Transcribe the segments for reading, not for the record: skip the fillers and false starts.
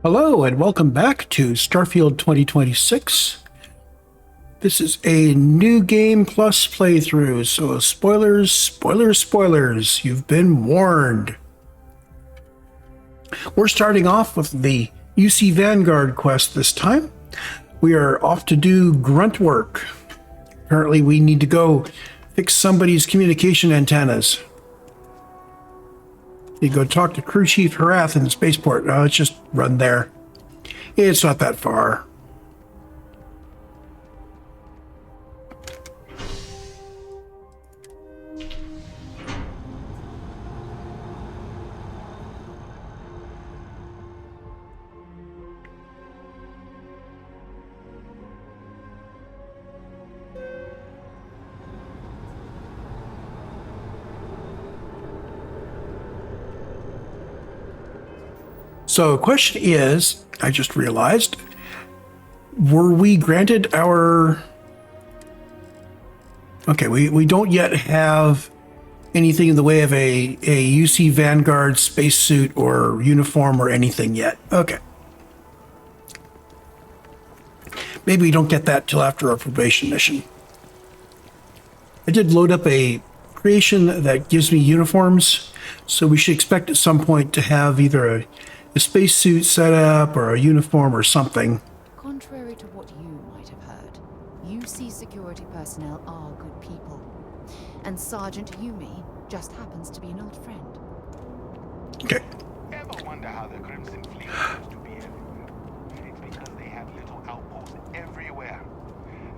Hello and welcome back to Starfield 2026. This is a new game plus playthrough, so spoilers, you've been warned. We're starting off with the UC Vanguard quest this time. We are off to do grunt work. Apparently we need to go fix somebody's communication antennas. You go talk to Crew Chief Harath in the spaceport. No, let's just run there. It's not that far. So the question is, I just realized, were we granted our... Okay, we don't yet have anything in the way of a UC Vanguard spacesuit or uniform or anything yet. Okay. Maybe we don't get that till after our probation mission. I did load up a creation that gives me uniforms, so we should expect at some point to have either a spacesuit set up or a uniform or something. Contrary to what you might have heard, UC security personnel are good people. And Sergeant Yumi just happens to be an old friend. Okay. Ever wonder how the Crimson Fleet used to be everywhere? It's because they had little outposts everywhere.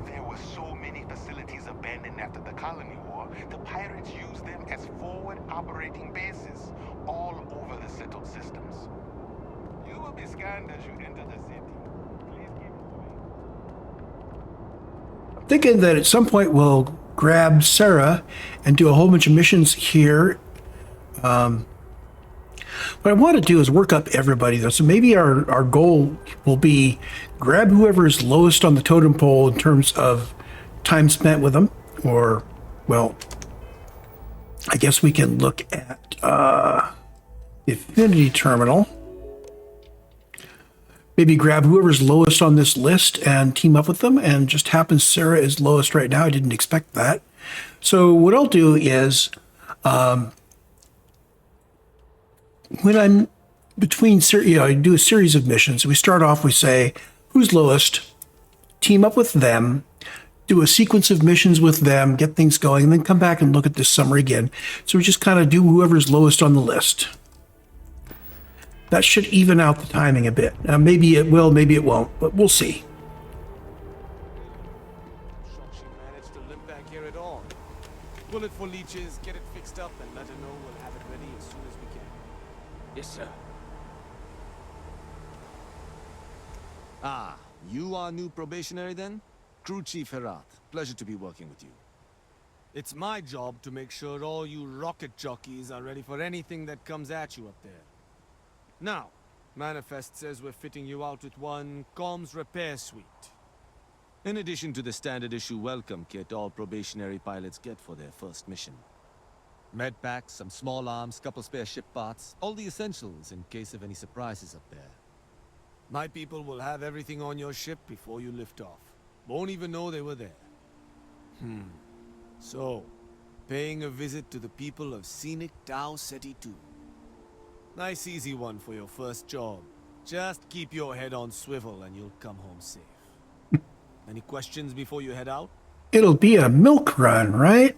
There were so many facilities abandoned after the Colony War, the pirates used them as forward operating bases all over the settled systems. You will be scanned as you enter the city. Please keep moving. I'm thinking that at some point we'll grab Sarah and do a whole bunch of missions here. What I want to do is work up everybody though. So maybe our goal will be grab whoever is lowest on the totem pole in terms of time spent with them. Or, well, I guess we can look at the affinity terminal. Maybe grab whoever's lowest on this list and team up with them, and just happens Sarah is lowest right now. I didn't expect that. So what I'll do is, when I'm between, I do a series of missions. We start off, we say, who's lowest, team up with them, do a sequence of missions with them, get things going, and then come back and look at this summary again. So we just kind of do whoever's lowest on the list. That should even out the timing a bit. Maybe it will, maybe it won't, but we'll see. Shocked she managed to limp back here at all. Bullet for leeches, get it fixed up, and let her know we'll have it ready as soon as we can. Yes, sir. Ah, you are new probationary then? Crew Chief Herath, pleasure to be working with you. It's my job to make sure all you rocket jockeys are ready for anything that comes at you up there. Now, Manifest says we're fitting you out with one comms repair suite. In addition to the standard issue welcome kit all probationary pilots get for their first mission. Med packs, some small arms, couple spare ship parts, all the essentials in case of any surprises up there. My people will have everything on your ship before you lift off. Won't even know they were there. So, paying a visit to the people of scenic Tau Ceti 2. Nice easy one for your first job. Just keep your head on swivel and you'll come home safe. Any questions before you head out? It'll be a milk run, right?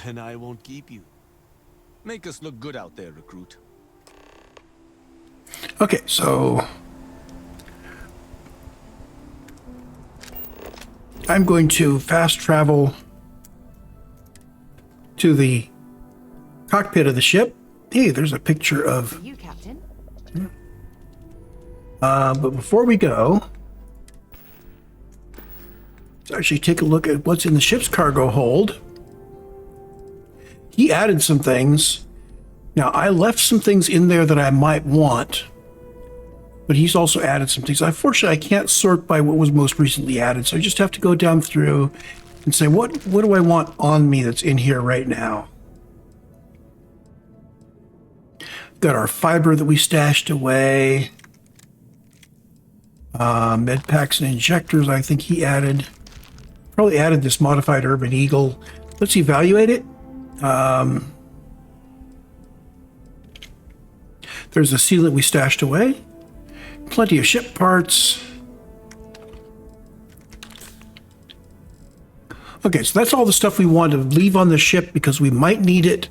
Then I won't keep you. Make us look good out there, recruit. Okay, so I'm going to fast travel to the cockpit of the ship. Hey, there's a picture of... You, Captain? But before we go, let's actually take a look at what's in the ship's cargo hold. He added some things. Now, I left some things in there that I might want, but he's also added some things. Unfortunately, I can't sort by what was most recently added, so I just have to go down through and say, what do I want on me that's in here right now? Got our fiber that we stashed away. Med packs and injectors, I think he added. Probably added this modified Urban Eagle. Let's evaluate it. There's the sealant we stashed away. Plenty of ship parts. Okay, so that's all the stuff we want to leave on the ship because we might need it,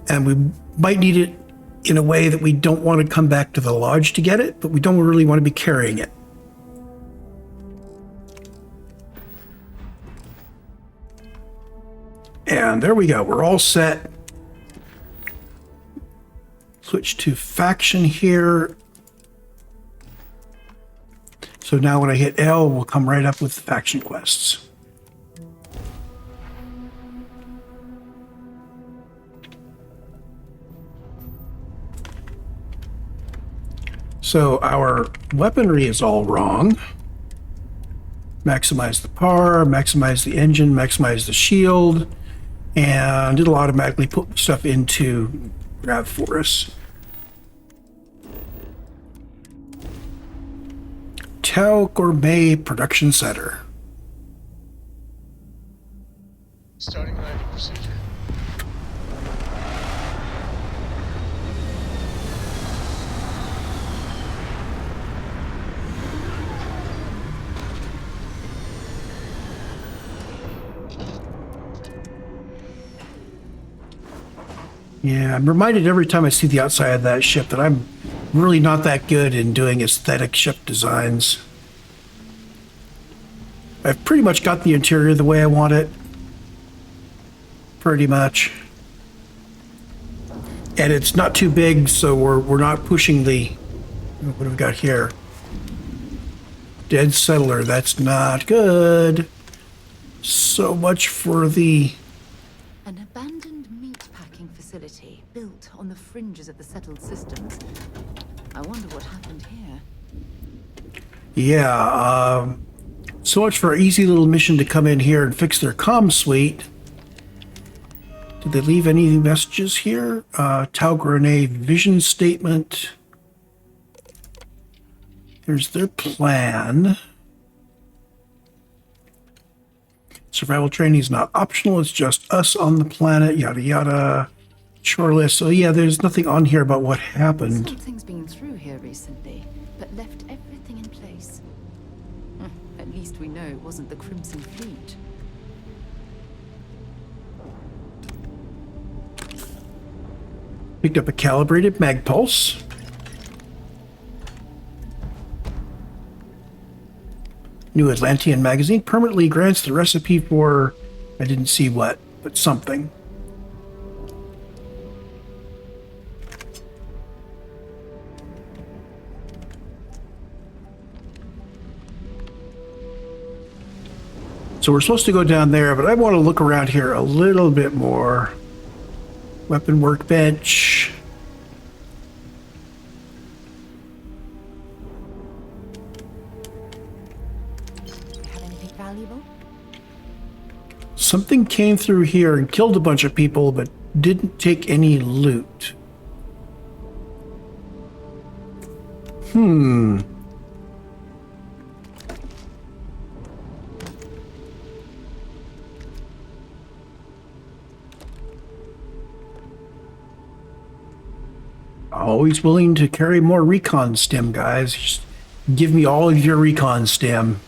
and we might need it in a way that we don't want to come back to the lodge to get it, but we don't really want to be carrying it. And there we go. We're all set. Switch to faction here. So now when I hit L, we'll come right up with the faction quests. So our weaponry is all wrong. Maximize the power, maximize the engine, maximize the shield, and it'll automatically put stuff into grab for us. Tau Gourmet Production Center. Starting landing procedure. Yeah, I'm reminded every time I see the outside of that ship that I'm really not that good in doing aesthetic ship designs. I've pretty much got the interior the way I want it. Pretty much. And it's not too big, so we're not pushing the... What have we got here? Dead settler, that's not good. So much for the... An abandoned meat-packing facility built on the fringes of the settled systems. I wonder what happened here. Yeah, so much for our easy little mission to come in here and fix their comm suite. Did they leave any messages here? Tau Grenade vision statement. Here's their plan. Survival training is not optional. It's just us on the planet, yada, yada. Shore list. So yeah, there's nothing on here about what happened. Something's been through here recently, but left everything in place. At least we know it wasn't the Crimson Fleet. Picked up a calibrated mag pulse. New Atlantean magazine permanently grants the recipe for, I didn't see what, but something. So we're supposed to go down there, but I want to look around here a little bit more. Weapon workbench. Have anything valuable? Something came through here and killed a bunch of people, but didn't take any loot. Always willing to carry more recon stem, guys. Just give me all of your recon stem.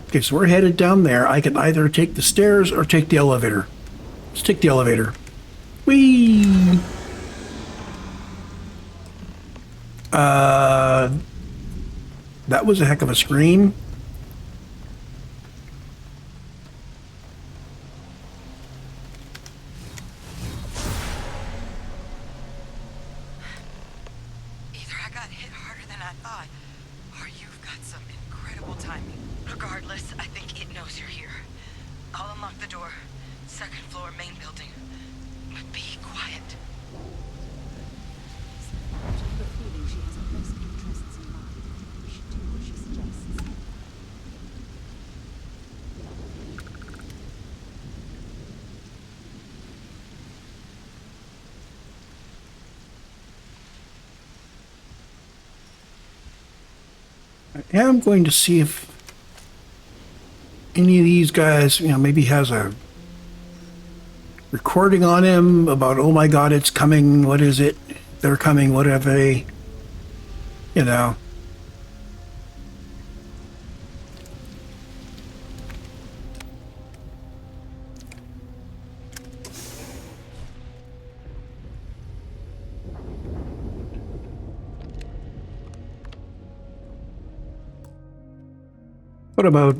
Okay, so we're headed down there. I can either take the stairs or take the elevator. Let's take the elevator. Whee! That was a heck of a scream. Either I got hit harder than I thought, or you've got some incredible timing. Regardless, I think it knows you're here. I'll unlock the door. Second floor, main building. But be quiet. I have the feeling she has her best interests in mind. We should do what she suggests. I am going to see if any of these guys, maybe has a recording on him about, oh my God, it's coming. What is it? They're coming. What have they, What about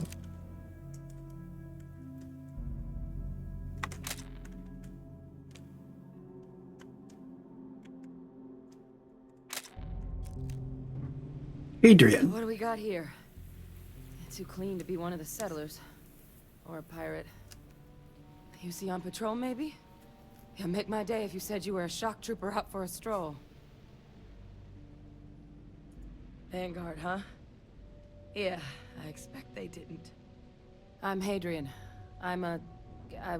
Adrian? What do we got here? Too clean to be one of the settlers. Or a pirate. UC on patrol, maybe? Yeah, make my day if you said you were a shock trooper out for a stroll. Vanguard, huh? Yeah, I expect they didn't. I'm Hadrian. I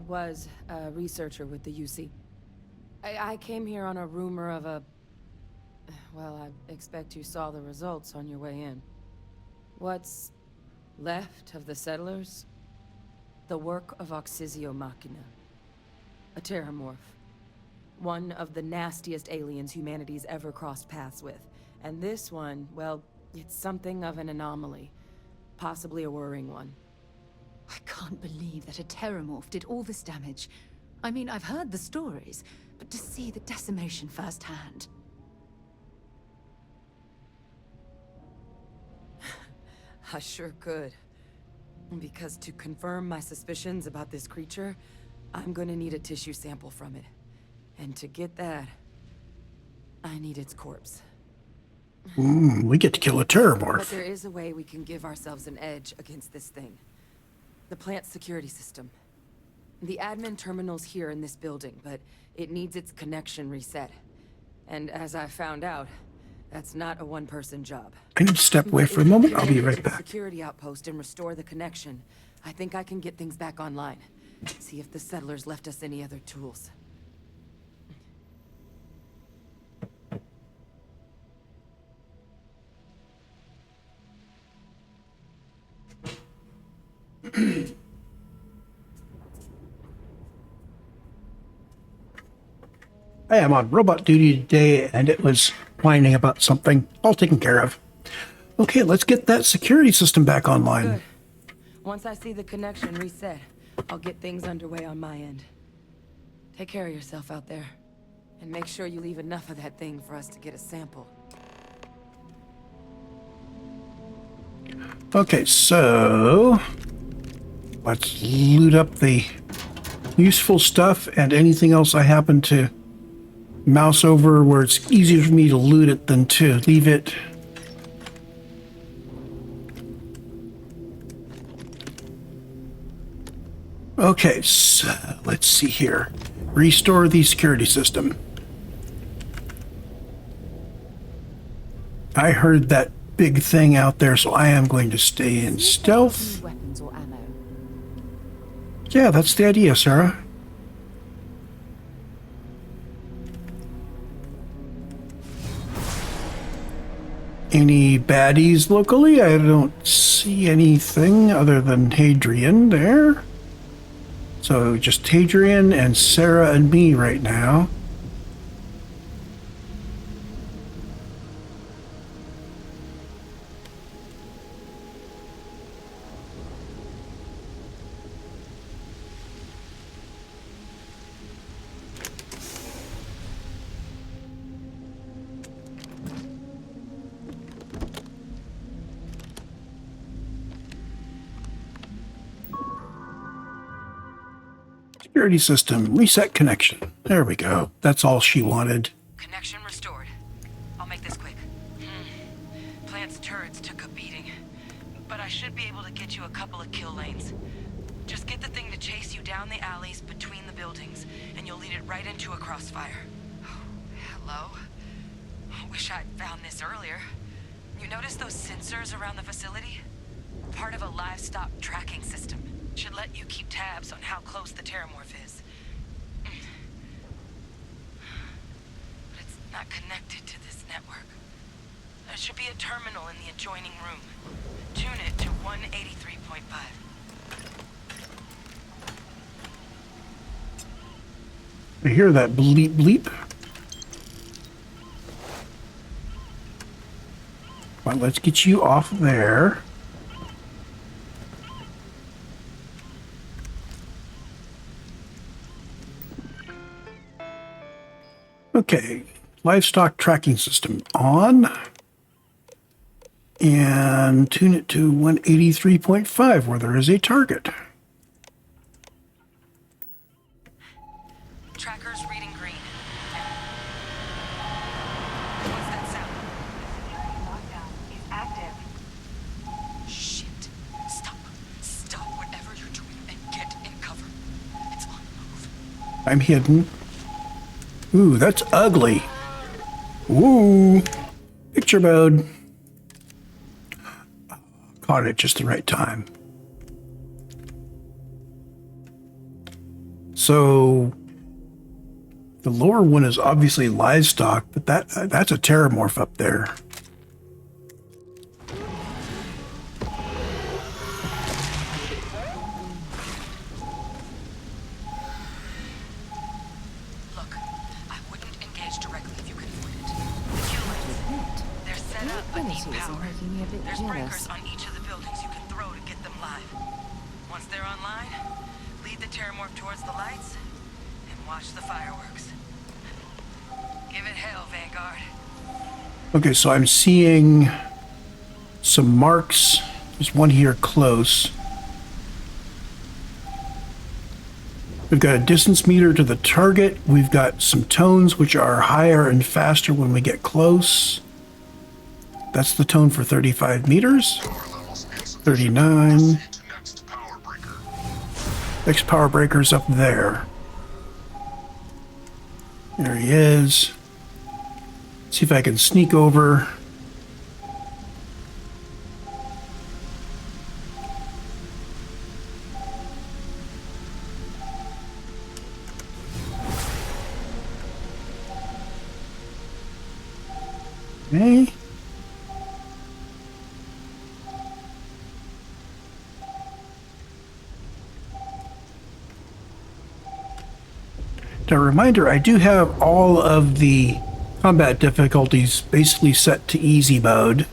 was a researcher with the UC. I came here on a rumor of a... Well, I expect you saw the results on your way in. What's left of the settlers? The work of Oxysio Machina. A terramorph. One of the nastiest aliens humanity's ever crossed paths with. And this one, well, it's something of an anomaly. Possibly a worrying one. I can't believe that a terramorph did all this damage. I mean, I've heard the stories, but to see the decimation firsthand. I sure could. Because to confirm my suspicions about this creature, I'm gonna need a tissue sample from it. And to get that, I need its corpse. We get to kill a But terramorph. there is a way we can give ourselves an edge against this thing. The plant security system. The admin terminal's here in this building, but it needs its connection reset. And as I found out, that's not a one-person job. I need to step away for a moment. I'll be right back. Security outpost and restore the connection. I think I can get things back online. See if the settlers left us any other tools. I am on robot duty today, and it was whining about something. All taken care of. Okay, let's get that security system back online. Good. Once I see the connection reset, I'll get things underway on my end. Take care of yourself out there. And make sure you leave enough of that thing for us to get a sample. Okay, so let's loot up the useful stuff and anything else I happen to mouse over where it's easier for me to loot it than to leave it. Okay, so let's see here. Restore the security system. I heard that big thing out there, so I am going to stay in stealth. Weapons or ammo. Yeah, that's the idea, Sarah. Any baddies locally? I don't see anything other than Hadrian there. So just Hadrian and Sarah and me right now. Security system, reset connection. There we go. That's all she wanted. Connection restored. I'll make this quick. Plant's turrets took a beating, but I should be able to get you a couple of kill lanes. Just get the thing to chase you down the alleys between the buildings, and you'll lead it right into a crossfire. Hello? Wish I'd found this earlier. You notice those sensors around the facility? Part of a livestock tracking system. Should let you keep tabs on how close the terramorph is. But it's not connected to this network. There should be a terminal in the adjoining room. Tune it to 183.5. I hear that bleep bleep. Well, let's get you off there. Okay, livestock tracking system on. And tune it to 183.5 where there is a target. Tracker's reading green. What's that sound? Lockdown is active. Shit. Stop. Stop whatever you're doing and get in cover. It's on the move. I'm hidden. Ooh, that's ugly. Ooh. Picture mode. Caught it at just the right time. So the lower one is obviously livestock, but that's a terramorph up there. Look, I wouldn't engage directly if you can avoid it. The kill lines, they're set up but need Abilities are power. making me a bit There's jealous. breakers on each of the buildings you can throw to get them live. Once they're online, lead the terramorph towards the lights and watch the fireworks. Give it hell, Vanguard. Okay, so I'm seeing some marks. There's one here close. We've got a distance meter to the target. We've got some tones which are higher and faster when we get close. That's the tone for 35 meters. 39. Next power breaker's up there. There he is. See if I can sneak over. Okay. Now, reminder, I do have all of the combat difficulties basically set to easy mode.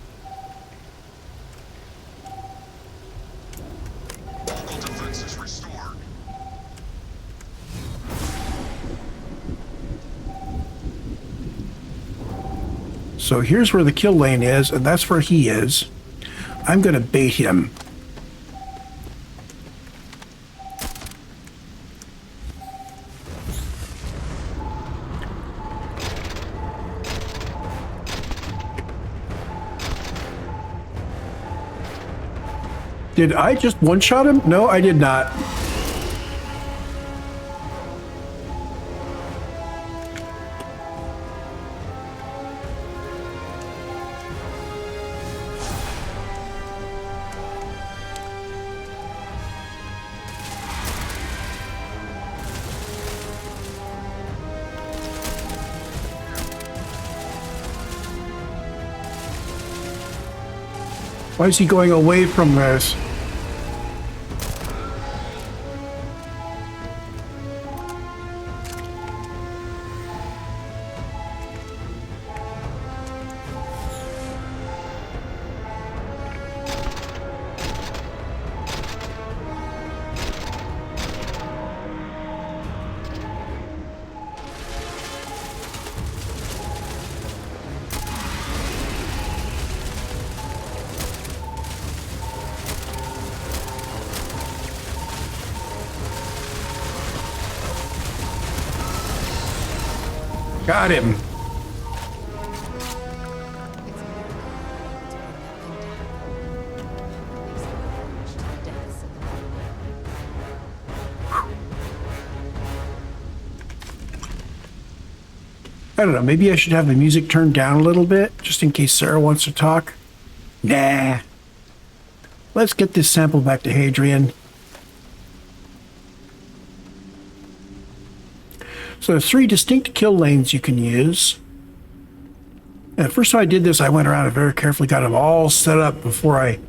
Local defenses restored. So here's where the kill lane is, and that's where he is. I'm going to bait him. Did I just one-shot him? No, I did not. Why is he going away from this? Got him. I don't know, maybe I should have the music turned down a little bit, just in case Sarah wants to talk. Nah. Let's get this sample back to Hadrian. So there's 3 distinct kill lanes you can use. And the first time I did this, I went around and very carefully got them all set up before I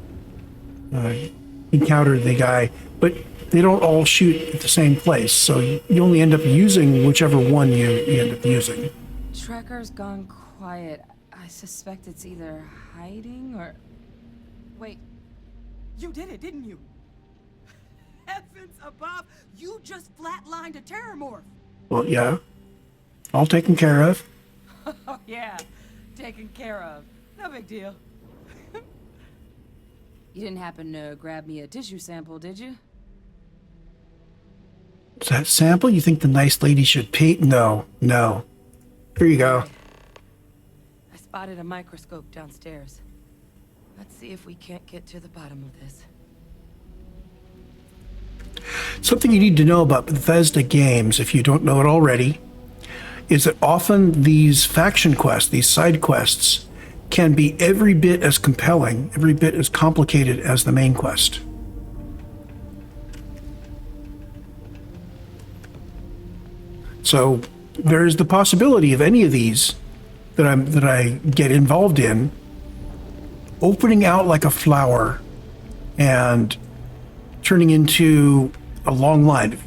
encountered the guy. But they don't all shoot at the same place, so you only end up using whichever one you end up using. Trekker's gone quiet. I suspect it's either hiding or... Wait. You did it, didn't you? Heavens above! You just flatlined a terramorph! Well, yeah. All taken care of. Oh, yeah. Taken care of. No big deal. You didn't happen to grab me a tissue sample, did you? Is that sample you think the nice lady should pee? No, no. Here you go. I spotted a microscope downstairs. Let's see if we can't get to the bottom of this. Something you need to know about Bethesda games, if you don't know it already, is that often these faction quests, these side quests, can be every bit as compelling, every bit as complicated as the main quest. So there's the possibility of any of these that I get involved in opening out like a flower and turning into a long line.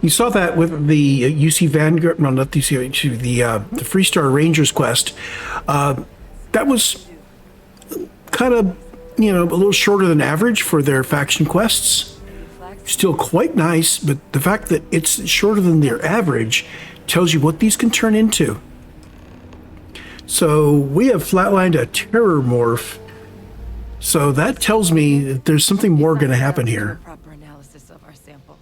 You saw that with the UC Vanguard, no, not the UC, the Freestar Rangers quest. That was kind of, a little shorter than average for their faction quests. Still quite nice, but the fact that it's shorter than their average tells you what these can turn into. So we have flatlined a terramorph. So that tells me that there's something more going to happen here. Proper analysis of our sample.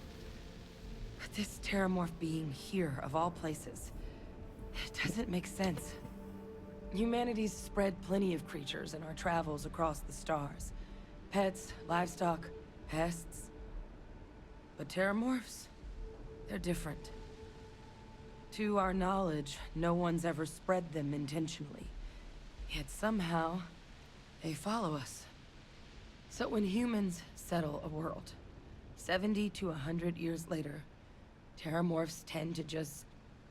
But this terramorph being here, of all places, it doesn't make sense. Humanity's spread plenty of creatures in our travels across the stars. Pets, livestock, pests. But terramorphs? They're different. To our knowledge, no one's ever spread them intentionally. Yet somehow, they follow us. So when humans settle a world, 70 to 100 years later, terramorphs tend to just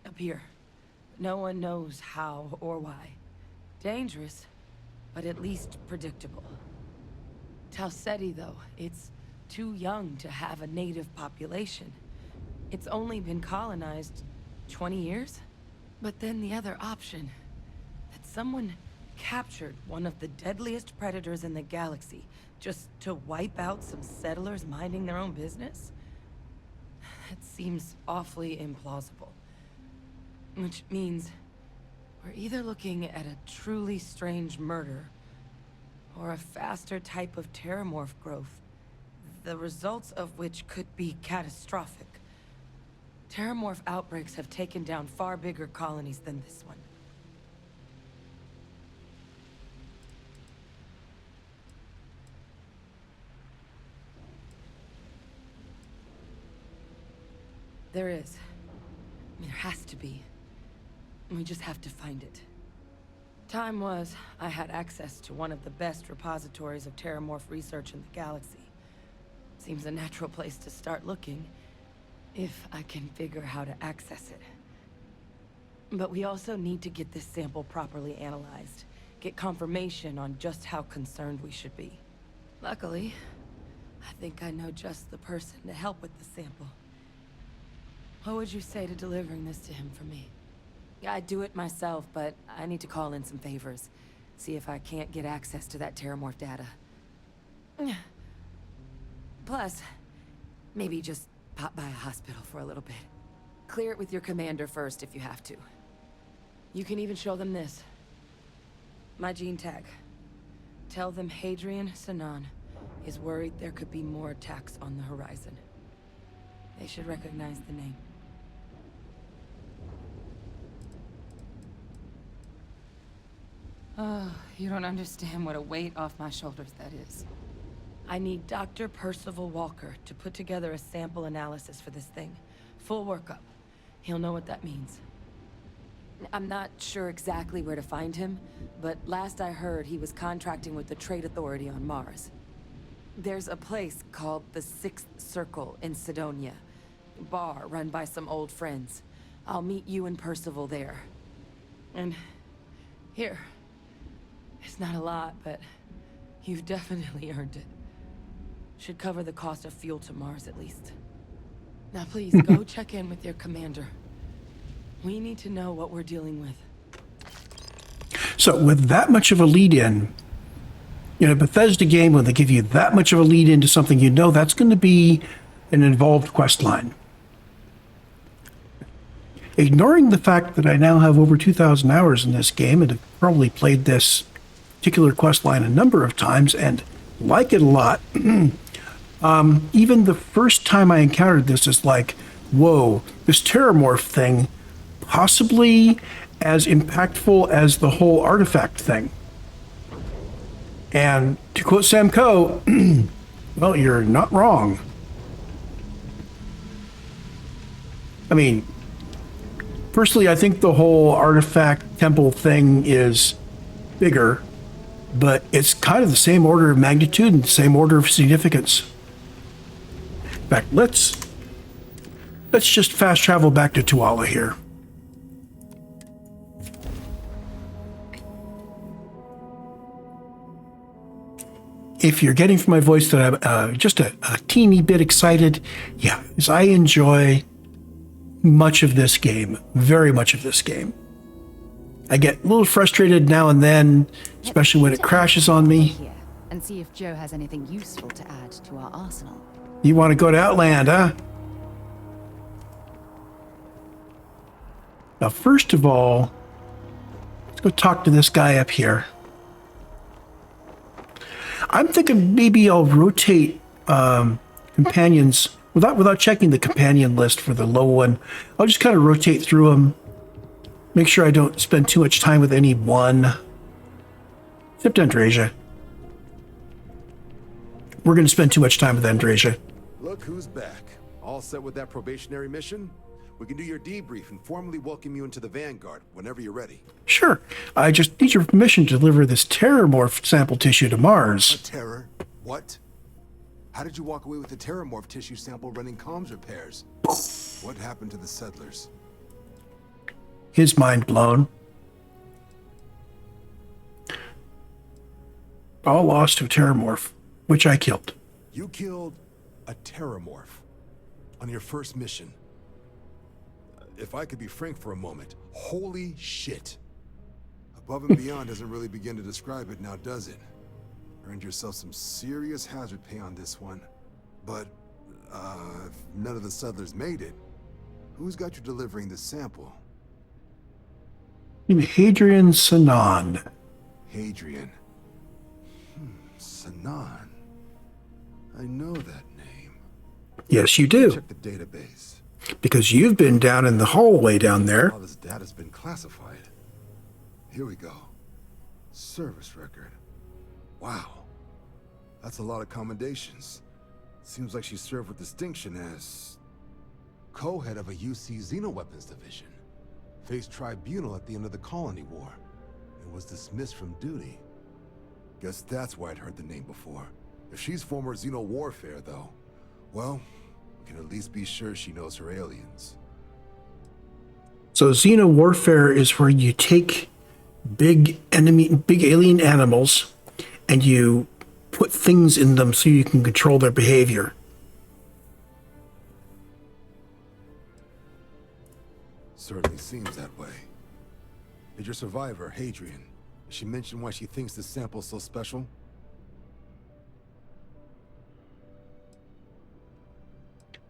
appear. No one knows how or why. Dangerous, but at least predictable. Talseti, though, it's too young to have a native population. It's only been colonized 20 years? But then the other option, that someone captured one of the deadliest predators in the galaxy just to wipe out some settlers minding their own business? That seems awfully implausible. Which means we're either looking at a truly strange murder or a faster type of terramorph growth, the results of which could be catastrophic. Terramorph outbreaks have taken down far bigger colonies than this one. There is. There has to be. We just have to find it. Time was, I had access to one of the best repositories of terramorph research in the galaxy. Seems a natural place to start looking, if I can figure how to access it. But we also need to get this sample properly analyzed, get confirmation on just how concerned we should be. Luckily, I think I know just the person to help with the sample. What would you say to delivering this to him for me? Yeah, I'd do it myself, but I need to call in some favors. See if I can't get access to that terramorph data. Plus, maybe just pop by a hospital for a little bit. Clear it with your commander first if you have to. You can even show them this. My gene tag. Tell them Hadrian Sanan is worried there could be more attacks on the horizon. They should recognize the name. Oh, you don't understand what a weight off my shoulders that is. I need Dr. Percival Walker to put together a sample analysis for this thing. Full workup. He'll know what that means. I'm not sure exactly where to find him, but last I heard he was contracting with the Trade Authority on Mars. There's a place called the Sixth Circle in Sidonia. Bar run by some old friends. I'll meet you and Percival there. And here. It's not a lot, but you've definitely earned it. Should cover the cost of fuel to Mars at least. Now please, go check in with your commander. We need to know what we're dealing with. So with that much of a lead in, you know, Bethesda game, when they give you that much of a lead into something, you know that's going to be an involved quest line. Ignoring the fact that I now have over 2,000 hours in this game and have probably played this particular quest line a number of times and like it a lot, even the first time I encountered this is like, whoa, this terramorph thing, possibly as impactful as the whole artifact thing. And to quote Sam Coe, well, you're not wrong. I mean, personally, I think the whole artifact temple thing is bigger, but it's kind of the same order of magnitude and the same order of significance. In fact, let's just fast travel back to Tuala here. If you're getting from my voice that I'm just a teeny bit excited, yeah, because I enjoy much of this game, very much of this game. I get a little frustrated now and then, especially when it crashes on me. Here and see if Joe has anything useful to add to our arsenal. You want to go to Outland, huh? Now, first of all, let's go talk to this guy up here. I'm thinking maybe I'll rotate companions without checking the companion list for the low one. I'll just kind of rotate through them. Make sure I don't spend too much time with any one. Except Andrasia. We're going to spend too much time with Andrasia. Look who's back. All set with that probationary mission? We can do your debrief and formally welcome you into the Vanguard whenever you're ready. Sure. I just need your permission to deliver this terramorph sample tissue to Mars. A terror? What? How did you walk away with the terramorph tissue sample running comms repairs? What happened to the settlers? His mind blown. All lost to a terramorph, which I killed. You killed a terramorph on your first mission. If I could be frank for a moment, holy shit. Above and beyond doesn't really begin to describe it now, does it? Earned yourself some serious hazard pay on this one. But, if none of the settlers made it, who's got you delivering the sample? Hadrian Sanan. Hadrian. Sanan. I know that name. Yes, you do. Check the database. Because you've been down in the hallway down there. All this data's been classified. Here we go. Service record. Wow. That's a lot of commendations. Seems like she served with distinction as co-head of a UC Xenoweapons division. Faced tribunal at the end of the Colony War and was dismissed from duty. Guess that's why I'd heard the name before. If she's former Xeno warfare, though, well, we can at least be sure she knows her aliens. So Xeno warfare is where you take big alien animals and you put things in them so you can control their behavior. Certainly seems that way. Did your survivor, Hadrian, did she mention why she thinks this sample's so special?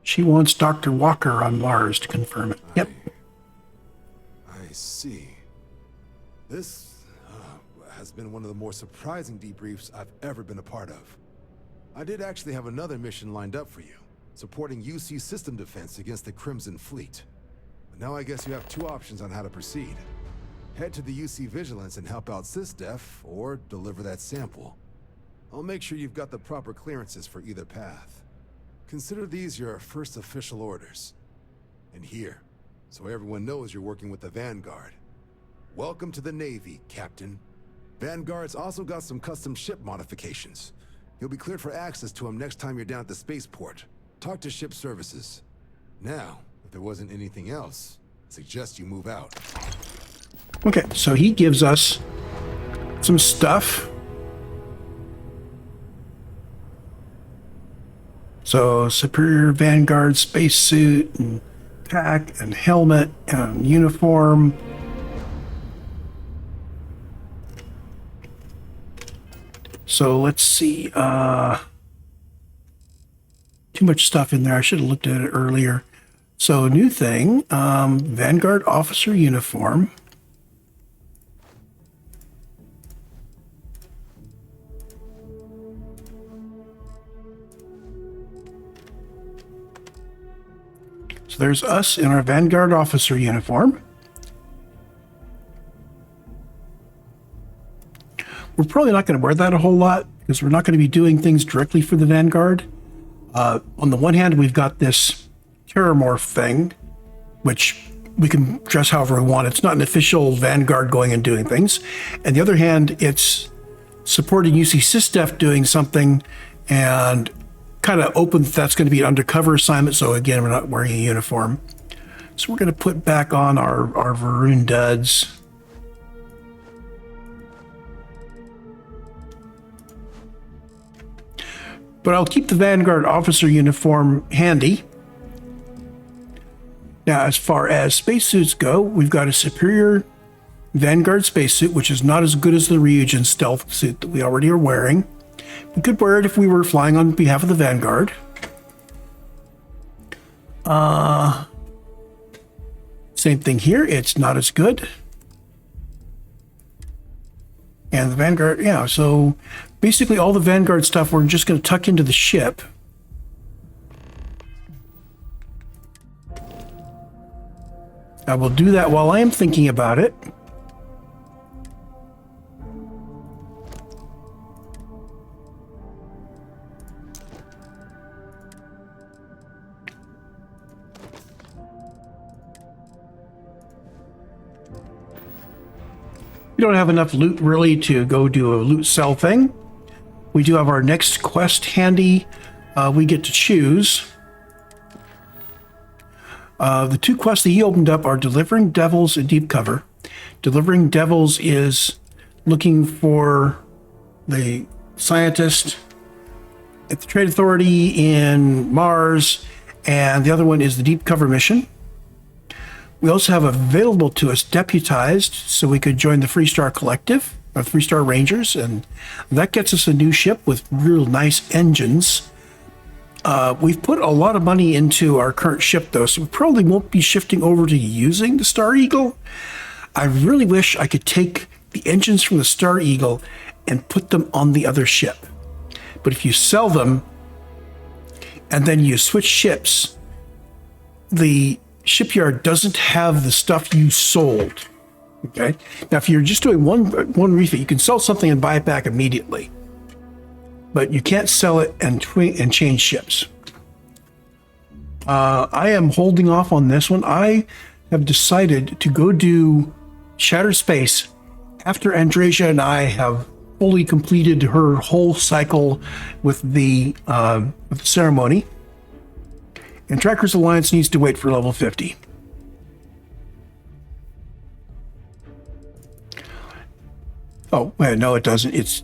She wants Dr. Walker on Mars to confirm it. Yep. I see. This has been one of the more surprising debriefs I've ever been a part of. I did actually have another mission lined up for you, supporting UC system defense against the Crimson Fleet. But now I guess you have two options on how to proceed. Head to the UC Vigilance and help out SysDef, or deliver that sample. I'll make sure you've got the proper clearances for either path. Consider these your first official orders. And here, so everyone knows you're working with the Vanguard. Welcome to the Navy, Captain. Vanguard's also got some custom ship modifications. You'll be cleared for access to him next time you're down at the spaceport. Talk to ship services. Now, if there wasn't anything else, I suggest you move out. Okay, so he gives us some stuff. So Superior Vanguard spacesuit and pack and helmet and uniform. So let's see. Too much stuff in there. I should have looked at it earlier. So new thing, Vanguard officer uniform. So there's us in our Vanguard officer uniform. We're probably not going to wear that a whole lot because we're not going to be doing things directly for the Vanguard. On the one hand, we've got this Terramorph thing, which we can dress however we want. It's not an official Vanguard going and doing things. And the other hand, it's supporting UC SysDef doing something and kind of open that's going to be an undercover assignment. So again, we're not wearing a uniform. So we're going to put back on our Varun duds. But I'll keep the Vanguard officer uniform handy. Now, as far as spacesuits go, we've got a Superior Vanguard spacesuit, which is not as good as the Ryujin stealth suit that we already are wearing. We could wear it if we were flying on behalf of the Vanguard. Same thing here. It's not as good. And the Vanguard, yeah, so basically all the Vanguard stuff we're just going to tuck into the ship. I will do that while I am thinking about it. We don't have enough loot really to go do a loot sell thing. We do have our next quest handy. We get to choose. The two quests that he opened up are Delivering Devils and Deep Cover. Delivering Devils is looking for the scientist at the Trade Authority in Mars, and the other one is the Deep Cover mission. We also have available to us Deputized, so we could join the Freestar Collective, or Freestar Rangers, and that gets us a new ship with real nice engines. We've put a lot of money into our current ship, though, so we probably won't be shifting over to using the Star Eagle. I really wish I could take the engines from the Star Eagle and put them on the other ship. But if you sell them and then you switch ships, the shipyard doesn't have the stuff you sold. Okay. Now, if you're just doing one refit, you can sell something and buy it back immediately, but you can't sell it and change ships. I am holding off on this one. I have decided to go do Shattered Space after Andresia and I have fully completed her whole cycle with the ceremony. And Trackers Alliance needs to wait for level 50. Oh, wait, no, it doesn't. It's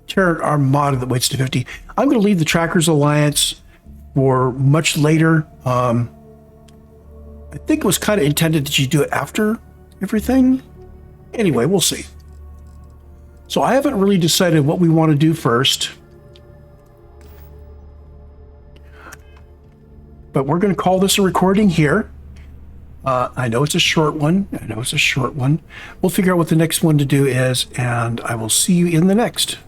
Terran Armada that waits to 50. I'm going to leave the Trackers Alliance for much later. I think it was kind of intended that you do it after everything. Anyway, we'll see. So I haven't really decided what we want to do first. But we're going to call this a recording here. I know it's a short one. We'll figure out what the next one to do is, and I will see you in the next.